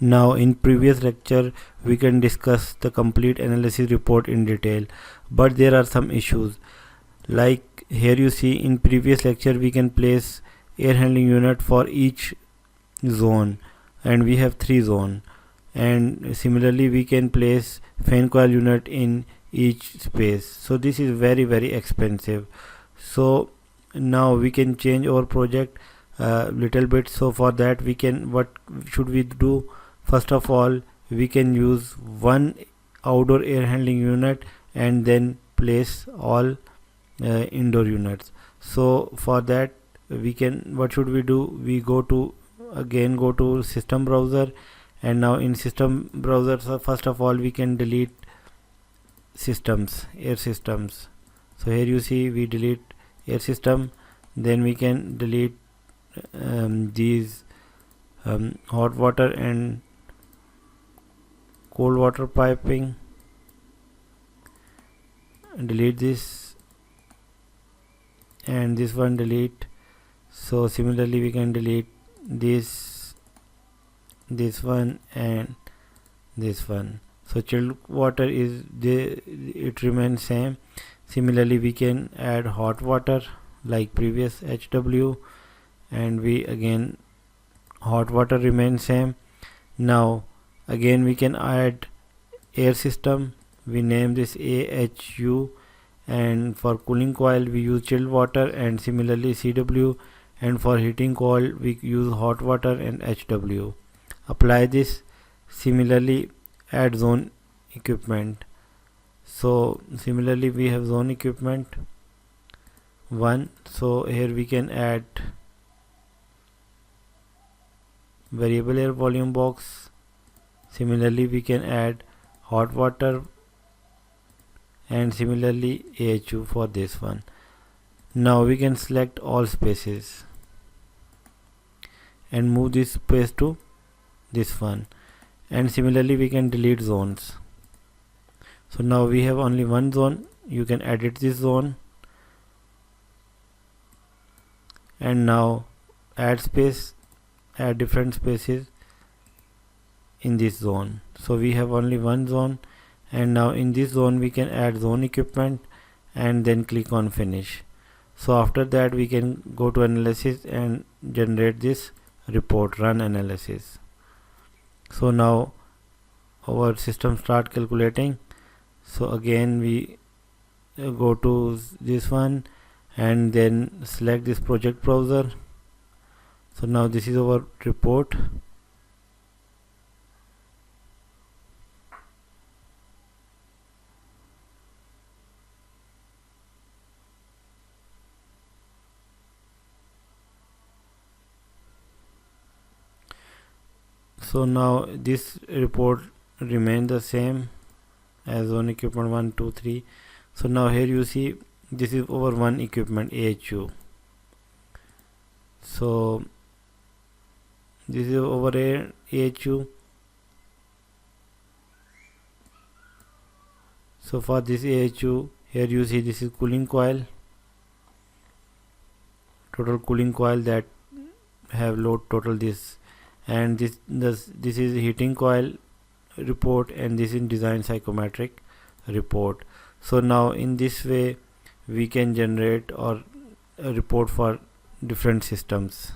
Now in previous lecture we can discuss the complete analysis report in detail, but there are some issues. Like here you see, in previous lecture we can place air handling unit for each zone, and we have 3 zone, and similarly we can place fan coil unit in each space. So this is very expensive. So now we can change our project little bit. So for that, we can, what should we do? First of all, we can use one outdoor air handling unit and then place all indoor units. So for that, we can, what should we do? We go to system browser, and now in system browser, so first of all we can delete air systems. So here you see we delete air system, then we can delete these hot water and cold water piping, delete this, and this one delete. So similarly we can delete this one and this one. So chilled water is it remains same. Similarly we can add hot water like previous HW, and we again hot water remains same. Now again we can add air system, we name this AHU, and for cooling coil we use chilled water, and similarly CW, and for heating coil we use hot water and HW. Apply this. Similarly add zone equipment. So similarly we have zone equipment 1. So here we can add variable air volume box. Similarly we can add hot water, and similarly AHU for this one. Now we can select all spaces and move this space to this one, and similarly we can delete zones. So now we have only one zone. You can edit this zone, and now add space, add different spaces in this zone. So we have only one zone, and now in this zone we can add zone equipment and then click on finish. So after that we can go to analysis and generate this report, run analysis. So now our system start calculating. So again we go to this one and then select this project browser. So now this is our report. So now this report remains the same as zone equipment 1, 2, 3. So now here you see this is over one equipment AHU. So this is over a AHU. So for this AHU, here you see this is cooling coil, total cooling coil that have load total this, and this is heating coil report, and this is design psychometric report. So now in this way we can generate or a report for different systems.